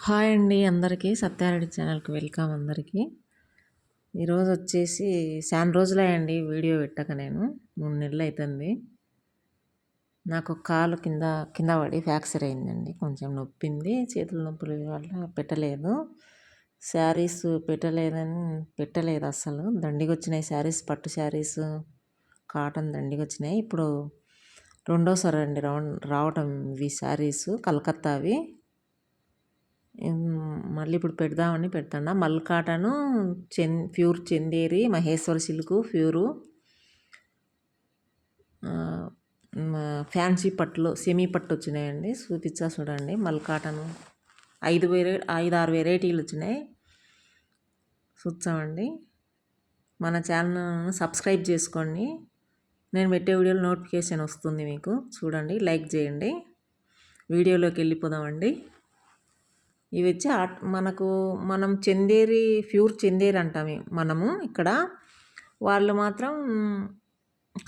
Hi అండి అందరికీ సత్యారెడ్డి ఛానల్కి వెల్కమ్ అందరికీ. ఈరోజు వచ్చేసి చాలా రోజులయ్యండి వీడియో పెట్టక నేను 3 నెలలు అవుతుంది. నాకు కాలు కింద పడి ఫ్రాక్చర్ అయిందండి. కొంచెం నొప్పింది, చేతుల నొప్పుల వల్ల పెట్టలేదు. శారీస్ పెట్టలేదు అసలు. దండిగా వచ్చినాయి శారీస్, పట్టు శారీస్, కాటన్ దండిగా వచ్చినాయి. ఇప్పుడు రెండోసారి అండి రావటం ఇవి శారీస్, కలకత్తావి. మళ్ళీ ఇప్పుడు పెడదామని పెడతాను. మల్ cotton, pure Chanderi, Maheshwara silk pure, fancy పట్టులో సెమీ పట్టు వచ్చినాయండి. చూపించా చూడండి. మల్ కాటను 5-6 వెరైటీలు వచ్చినాయి. చూస్తామండి. మన ఛానల్ సబ్స్క్రైబ్ చేసుకోండి. నేను పెట్టే వీడియోలు నోటిఫికేషన్ వస్తుంది మీకు. చూడండి, లైక్ చేయండి. వీడియోలోకి వెళ్ళిపోదామండి. ఇవి వచ్చి మనం చందేరి, ప్యూర్ చందేరి అంటాము మనము ఇక్కడ. వాళ్ళు మాత్రం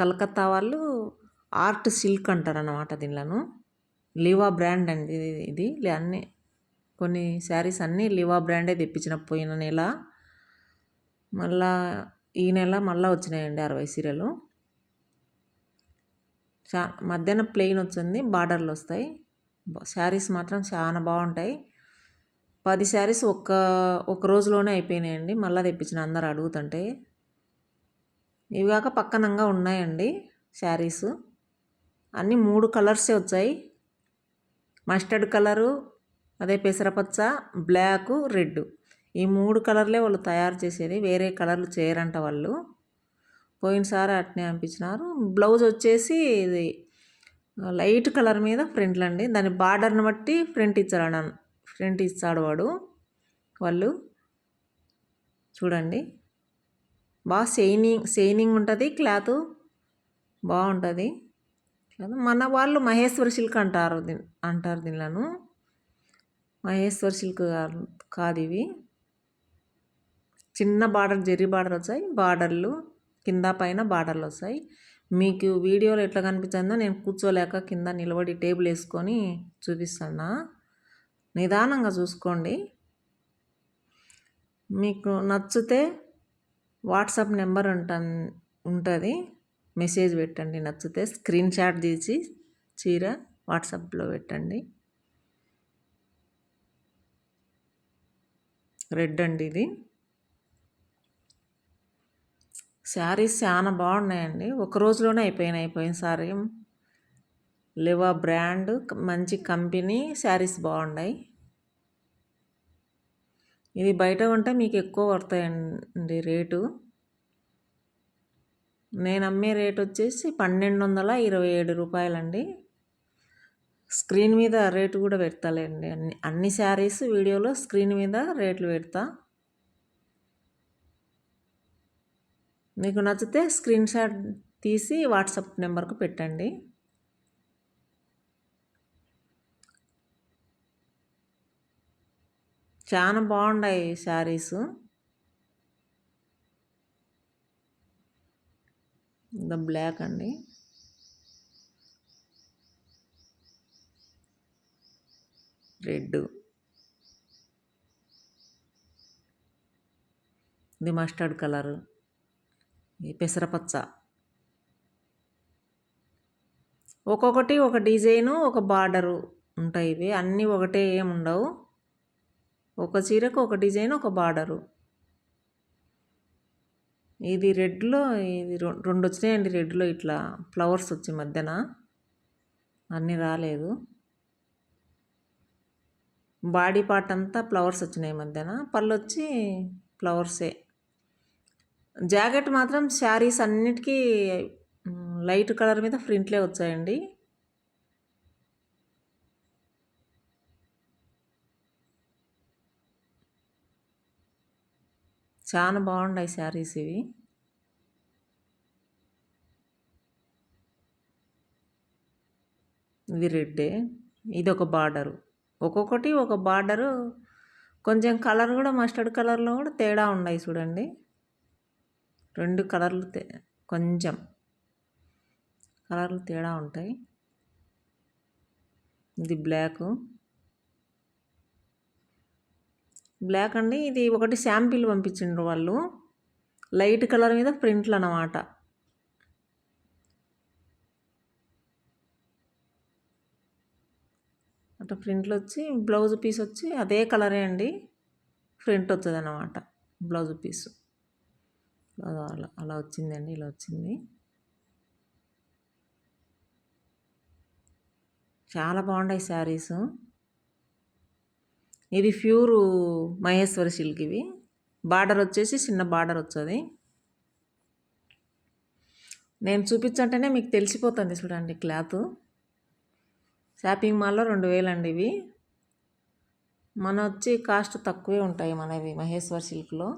కలకత్తా వాళ్ళు ఆర్ట్ సిల్క్ అంటారు అన్నమాట. దీనిలను లివా బ్రాండ్ అండి ఇది. అన్నీ కొన్ని శారీస్ అన్నీ లివా బ్రాండే తెప్పించిన పోయిన నెల. మళ్ళా ఈ నెల మళ్ళీ వచ్చినాయండి 60 చీరలు. మధ్యాహ్నం ప్లెయిన్ వచ్చింది, బార్డర్లు వస్తాయి. శారీస్ మాత్రం చాలా బాగుంటాయి. 10 శారీస్ ఒక్క రోజులోనే అయిపోయినాయండి. మళ్ళీ తెప్పించిన అందరు అడుగుతుంటే. ఇవి కాక పక్కనంగా ఉన్నాయండి శారీస్. అన్నీ 3 కలర్సే వచ్చాయి. మస్టర్డ్ కలరు, అదే పెసరపచ్చ, బ్లాకు, రెడ్. ఈ 3 కలర్లే వాళ్ళు తయారు చేసేది. వేరే కలర్లు చేయరంట వాళ్ళు. పోయినసారి అట్నే అనిపించినారు. బ్లౌజ్ వచ్చేసి ఇది లైట్ కలర్ మీద ఫ్రంట్లు అండి. దాని బార్డర్ని బట్టి ఫ్రంట్ ఇస్తాడు వాళ్ళు. చూడండి, బాగా షైనింగ్ ఉంటుంది. క్లాత్ బాగుంటుంది. మన వాళ్ళు మహేశ్వర సిల్క్ అంటారు దీనిలను. మహేశ్వర సిల్క్ కాదు ఇవి. చిన్న బార్డర్, జెర్రీ బార్డర్ వచ్చాయి. బార్డర్లు కింద పైన బార్డర్లు వస్తాయి. మీకు వీడియోలో ఎట్లా కనిపించిందో నేను కూర్చోలేక కింద నిలబడి టేబుల్ వేసుకొని చూపిస్తున్నా. నిదానంగా చూసుకోండి. మీకు నచ్చితే వాట్సాప్ నెంబర్ ఉంటుంది, మెసేజ్ పెట్టండి. నచ్చితే స్క్రీన్ షాట్ తీసి చీర వాట్సాప్లో పెట్టండి. రెడ్ అండి ఇది. శారీస్ చాలా బాగున్నాయండి. ఒక రోజులోనే అయిపోయినసారి. లివా బ్రాండ్, మంచి కంపెనీ శారీస్ బాగున్నాయి. ఇది బయట ఉంటే మీకు ఎక్కువ పడతాయండి రేటు. నేను అమ్మే రేట్ వచ్చేసి 1227 రూపాయలండి. స్క్రీన్ మీద రేటు కూడా పెడతాలేండి. అన్ని శారీస్ వీడియోలో స్క్రీన్ మీద రేట్లు పెడతా. మీకు నచ్చితే స్క్రీన్ షాట్ తీసి వాట్సాప్ నెంబర్కు పెట్టండి. చాలా బాగున్నాయి శారీస్. ద బ్లాక్ అండి. రెడ్, ఇది మస్టర్డ్ కలరు, ఈ పెసరపచ్చ. ఒక్కొక్కటి ఒక డిజైను, ఒక బార్డరు ఉంటాయి. ఇవి అన్నీ ఒకటే ఏముండవు. ఒక చీరకు ఒక డిజైన్, ఒక బార్డరు. ఇది రెడ్లో ఇది 2 వచ్చినాయండి. రెడ్లో ఇట్లా ఫ్లవర్స్ వచ్చి మధ్యన, అన్నీ రాలేదు. బాడీ పార్ట్ అంతా ఫ్లవర్స్ వచ్చినాయి మధ్యన. పళ్ళు వచ్చి ఫ్లవర్సే. జాకెట్ మాత్రం శారీస్ అన్నిటికీ లైట్ కలర్ మీద ప్రింట్లే వచ్చాయండి. చాలా బాగున్నాయి శారీస్ ఇవి. ఇది రెడ్డే. ఇది ఒక బార్డరు. ఒక్కొక్కటి ఒక బార్డరు. కొంచెం కలర్ కూడా మస్టర్డ్ కలర్లో కూడా తేడా ఉన్నాయి చూడండి. 2 కలర్లు కొంచెం కలర్లు తేడా ఉంటాయి. ఇది బ్లాకు, బ్లాక్ అండి, ఇది ఒకటి శాంపిల్ పంపించిండ్రు వాళ్ళు. లైట్ కలర్ మీద ప్రింట్లు అన్నమాట. అట్లా ప్రింట్లు వచ్చి బ్లౌజ్ పీస్ వచ్చి అదే కలరే అండి, ప్రింట్ వస్తుంది అన్నమాట బ్లౌజ్ పీసు. అలా అలా వచ్చిందండి, ఇలా వచ్చింది. చాలా బాగున్నాయి శారీస్. ఇది ప్యూర్ మహేశ్వరి సిల్క్. ఇవి బార్డర్ వచ్చేసి చిన్న బార్డర్ వచ్చేది. నేను చూపించంటేనే మీకు తెలిసిపోతుంది చూడండి క్లాత్. షాపింగ్ మాల్లో 2000 అండి ఇవి. మన వచ్చి కాస్ట్ తక్కువే ఉంటాయి మనవి మహేశ్వర్ సిల్క్లో.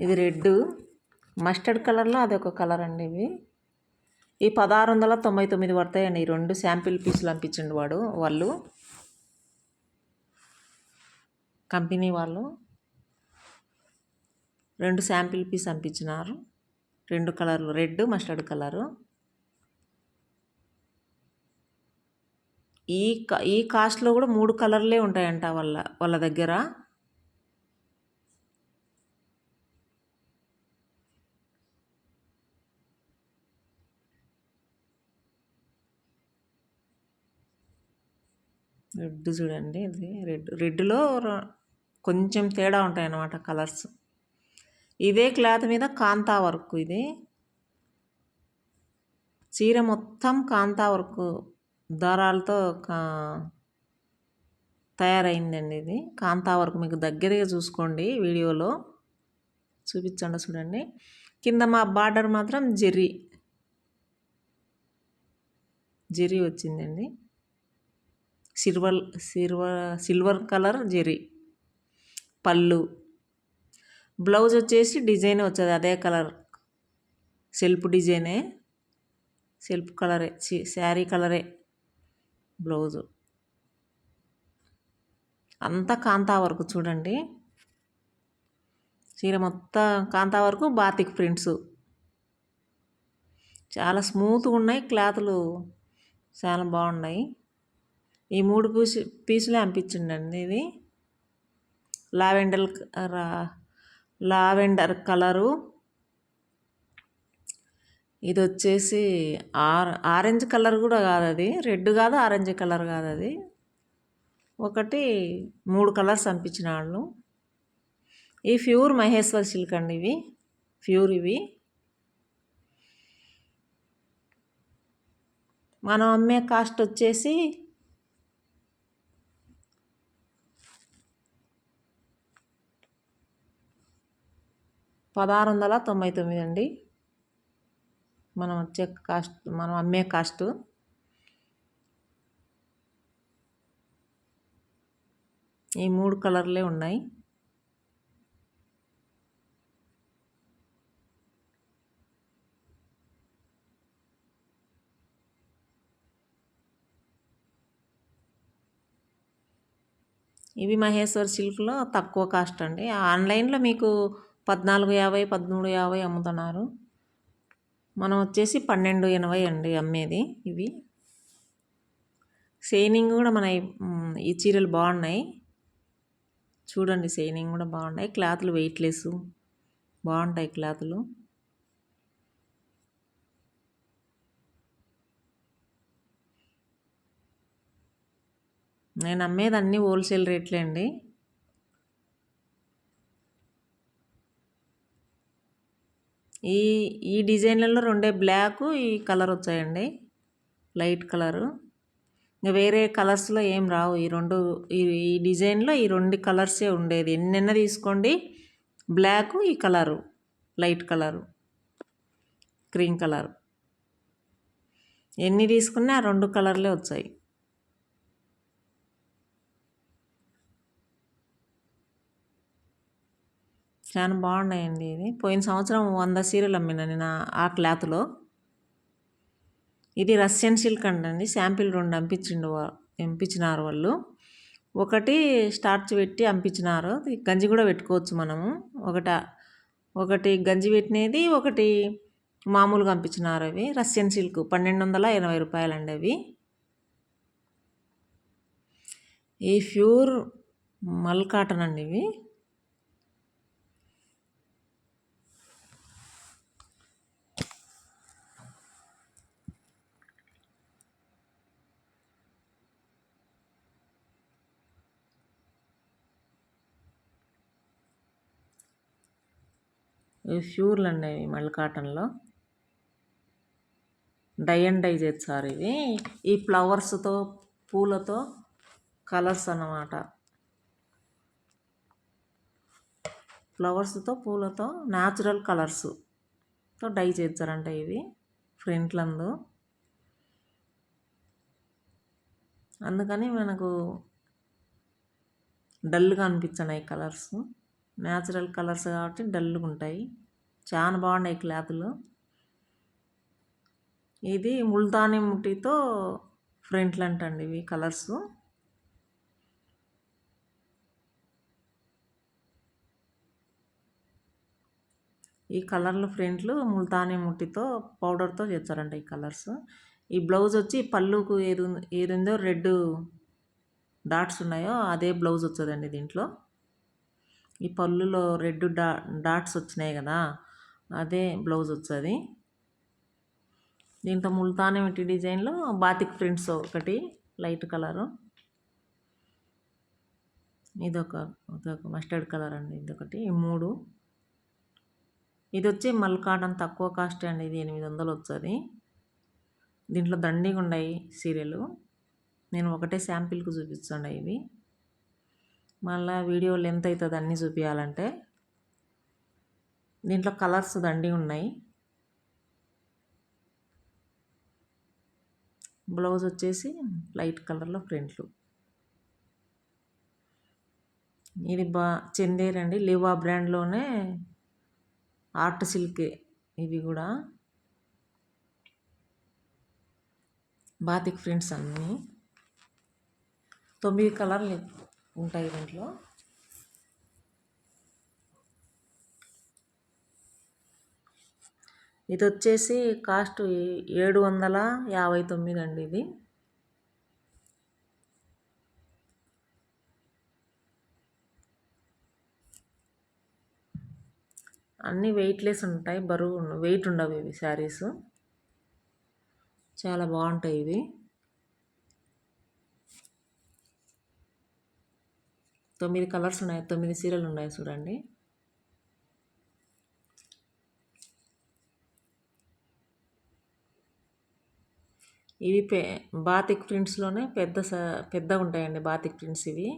ఇది రెడ్ మస్టర్డ్ కలర్లో అదొక కలర్ అండి. ఇవి ఈ 1699 పడతాయండి. ఈ 2 శాంపిల్ పీసులు పంపించండి వాళ్ళు కంపెనీ వాళ్ళు 2 శాంపిల్ పీస్ పంపించినారు. 2 కలర్లు, రెడ్ మస్టర్డ్ కలరు. ఈ కాస్ట్లో కూడా 3 కలర్లే ఉంటాయంట వాళ్ళ దగ్గర. రెడ్ చూడండి, ఇది రెడ్లో కొంచెం తేడా ఉంటాయన్నమాట కలర్స్. ఇదే క్లాత్ మీద కాంతా వర్క్. ఇది చీర మొత్తం కాంతా వర్క్ దారాలతో తయారైందండి. ఇది కాంతా వర్క్. మీకు దగ్గరగా చూసుకోండి, వీడియోలో చూపించండి చూడండి. కింద మా బార్డర్ మాత్రం జెరీ వచ్చిందండి. Silver colour zari. పళ్ళు, బ్లౌజ్ వచ్చేసి డిజైన్ వచ్చేది అదే కలర్, సెల్ఫ్ డిజైనే, సెల్ఫ్ కలరే, శారీ కలరే బ్లౌజు. అంతా కాంతా వర్క్ చూడండి. చీర మొత్తం కాంతా వర్క్, బాతిక్ ప్రింట్స్. చాలా స్మూత్గా ఉన్నాయి క్లాతులు, చాలా బాగున్నాయి. ఈ 3 పీసులే పంపించిండండి. ఇది లావెండర్ కలరు. ఇది వచ్చేసి ఆరెంజ్ కలర్ కూడా కాదు, అది రెడ్ కాదు, ఆరెంజ్ కలర్ కాదు, అది ఒకటి 3 కలర్స్ పంపించిన వాళ్ళు. ఈ ప్యూర్ మహేశ్వర్ సిల్క్ అండి. ఇవి ప్యూర్. ఇవి మనం అమ్మే కాస్ట్ వచ్చేసి 1699 అండి. మనం అమ్మే కాస్ట్. ఈ 3 కలర్లే ఉన్నాయి. ఇవి మహేశ్వర్ సిల్క్లో తక్కువ కాస్ట్ అండి. ఆన్లైన్లో మీకు 1450, 1350 అమ్ముతున్నారు. మనం వచ్చేసి 1280 అండి అమ్మేది. ఇవి షైనింగ్ కూడా ఈ చీరలు బాగున్నాయి చూడండి. షైనింగ్ కూడా బాగున్నాయి. క్లాతులు వెయిట్లెస్ బాగుంటాయి క్లాతులు. నేను అమ్మేది అన్నీ హోల్సేల్ రేట్లే అండి. ఈ డిజైన్లలో 2 బ్లాక్, ఈ కలర్ వచ్చాయండి, లైట్ కలరు. ఇంకా వేరే కలర్స్లో ఏం రావు. ఈ డిజైన్లో ఈ 2 కలర్సే ఉండేది. ఎన్నెన్న తీసుకోండి, బ్లాక్, ఈ colour light colour, cream colour, ఎన్ని తీసుకున్నా 2 కలర్లే వచ్చాయి. చాలా బాగున్నాయండి. ఇది పోయిన సంవత్సరం 100 చీరలు అమ్మిన నేను ఆ క్లాత్లో. ఇది రష్యన్ సిల్క్ అండి. శాంపిల్ 2 పంపించినారు వాళ్ళు. ఒకటి స్టార్చ్ పెట్టి పంపించినారు. గంజి కూడా పెట్టుకోవచ్చు మనము. ఒకటి గంజి పెట్టినది, ఒకటి మామూలుగా పంపించినారు అవి రష్యన్ సిల్క్ 1280 రూపాయలండి అవి. ఈ ప్యూర్ మల్ కాటన్ అండి ఇవి. ఇవి ప్యూర్లు అండి ఇవి మల్ కాటన్లో డై అండ్ డై చేస్తారు ఇవి. ఈ ఫ్లవర్స్తో పూలతో కలర్స్ అన్నమాట. ఫ్లవర్స్తో పూలతో న్యాచురల్ కలర్స్తో డై చేస్తారంట ఇవి ఫ్రంట్లందు. అందుకని మనకు డల్గా అనిపించినాయి కలర్స్. న్యాచురల్ కలర్స్ కాబట్టి డల్గా ఉంటాయి. చాలా బాగున్నాయి క్లాతులు. ఇది ముల్తానీ ముట్టితో ఫ్రంట్లు అంటండి ఇవి కలర్స్. ఈ కలర్లు ఫ్రంట్లు ముల్తానీ ముట్టితో పౌడర్తో చేస్తారంట ఈ కలర్స్. ఈ బ్లౌజ్ వచ్చి పళ్ళుకు ఏదుందో రెడ్ డాట్స్ ఉన్నాయో అదే బ్లౌజ్ వచ్చేదండి దీంట్లో. ఈ పళ్ళులో రెడ్ డాట్స్ వచ్చినాయి కదా, అదే బ్లౌజ్ వచ్చేది. దీంట్లో ముల్తానీ మిట్టి డిజైన్లో బాతిక్ ప్రింట్స్ ఒకటి లైట్ కలరు, ఇదొక మస్టర్డ్ కలర్ అండి, ఇదొకటి. ఈ మూడు. ఇది వచ్చి మల్ కాటన్ తక్కువ కాస్ట్ అండి, ఇది 800 వచ్చేది. దీంట్లో దండిగా ఉన్నాయి సీరియలు. నేను ఒకటే శాంపిల్కి చూపిస్తాను ఇవి. మళ్ళీ వీడియో లెంత్ అవుతుంది అన్నీ చూపించాలంటే. దీంట్లో కలర్స్ దండిగా ఉన్నాయి. బ్లౌజ్ వచ్చేసి లైట్ కలర్లో ప్రింట్లు. ఇది చందేర్ అండి, లివా బ్రాండ్లోనే ఆర్ట్ సిల్కే ఇవి కూడా. బాతిక్ ప్రింట్స్ అన్నీ 9 కలర్లు ఉంటాయి దీంట్లో. ఇది వచ్చేసి కాస్ట్ 759 అండి ఇది. అన్నీ వెయిట్లెస్ ఉంటాయి, బరువు వెయిట్ ఉండవు ఇవి శారీస్. చాలా బాగుంటాయి ఇవి. 9 కలర్స్ ఉన్నాయి, 9 చీరలు ఉన్నాయి చూడండి. ఇవి బాతిక్ ప్రింట్స్లోనే పెద్దగా ఉంటాయండి బాతిక్ ప్రింట్స్ ఇవి.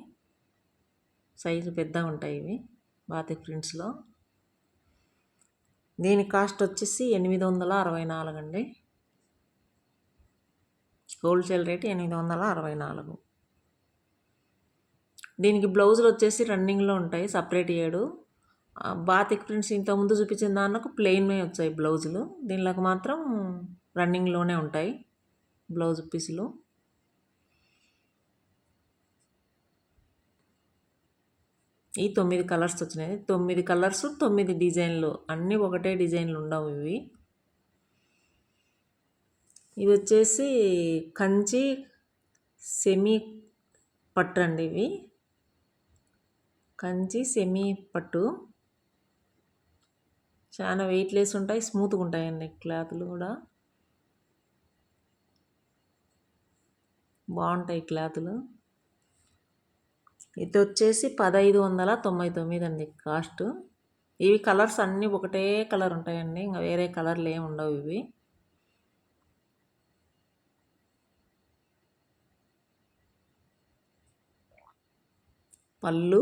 సైజు పెద్దగా ఉంటాయి ఇవి బాతిక్ ప్రింట్స్లో. దీని కాస్ట్ వచ్చేసి 864 అండి. Wholesale rate 864. దీనికి బ్లౌజులు వచ్చేసి రన్నింగ్లో ఉంటాయి, సపరేట్ 7. బాతిక్ ప్రింట్స్ ఇంతకుముందు చూపించిన దానికి ప్లెయిన్మే వచ్చాయి బ్లౌజులు. దీనిలోకి మాత్రం రన్నింగ్లోనే ఉంటాయి బ్లౌజ్ పీసులు. ఈ 9 కలర్స్ వచ్చినాయి. 9 కలర్స్ 9 డిజైన్లు, అన్నీ ఒకటే డిజైన్లు ఉండవు ఇవి. ఇవి వచ్చేసి కంచి సెమీ పట్టు అండి ఇవి. కంచి సెమీ పట్టు చాలా వెయిట్లెస్ ఉంటాయి, స్మూత్గా ఉంటాయండి క్లాతులు కూడా. బాగుంటాయి క్లాతులు. ఇది వచ్చేసి 1599 అండి కాస్ట్. ఇవి కలర్స్ అన్నీ ఒకటే కలర్ ఉంటాయండి, ఇంకా వేరే కలర్లు ఏమి ఉండవు ఇవి. పళ్ళు,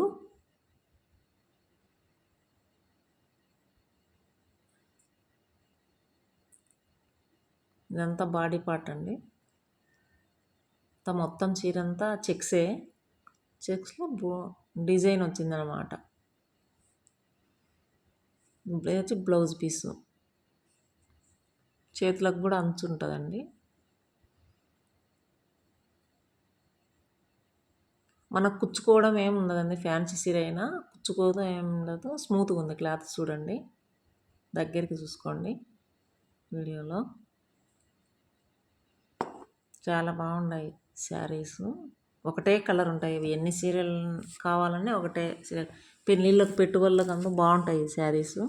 ఇదంతా బాడీ పార్ట్ అండి. మొత్తం చీరంతా చెక్స్లో డిజైన్ వచ్చిందనమాట. వచ్చి బ్లౌజ్ పీసు, చేతులకు కూడా అంచు ఉంటుందండి. మనకు కుచ్చుకోవడం ఏమి ఉండదండి, ఫ్యాన్సీ చీర అయినా కుచ్చుకోవడం ఏమి ఉండదు, స్మూత్గా ఉంది క్లాత్. చూడండి దగ్గరికి చూసుకోండి. వీడియోలో. చాలా బాగున్నాయి శారీస్. ఒకటే కలర్ ఉంటాయి ఇవి. ఎన్ని సీరియల్ కావాలన్నా ఒకటే సీరియల్. పెళ్ళిళ్ళకు పెట్టుబడులకు అంతా బాగుంటాయి ఈ శారీస్.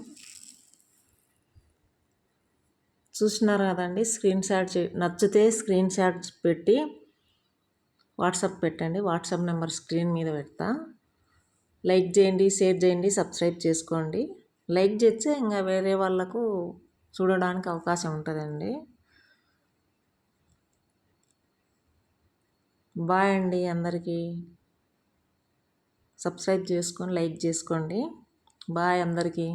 చూసినారు కదండి. నచ్చితే స్క్రీన్ షాట్ పెట్టి వాట్సాప్ పెట్టండి. వాట్సాప్ నెంబర్ స్క్రీన్ మీద పెడతా. లైక్ చేయండి, షేర్ చేయండి, సబ్స్క్రైబ్ చేసుకోండి. లైక్ చేస్తే ఇంకా వేరే వాళ్ళకు చూడడానికి అవకాశం ఉంటుందండి. బాయ్ అండి అందరికీ. సబ్స్క్రైబ్ చేసుకొని లైక్ చేసుకోండి. బాయ్ అందరికీ.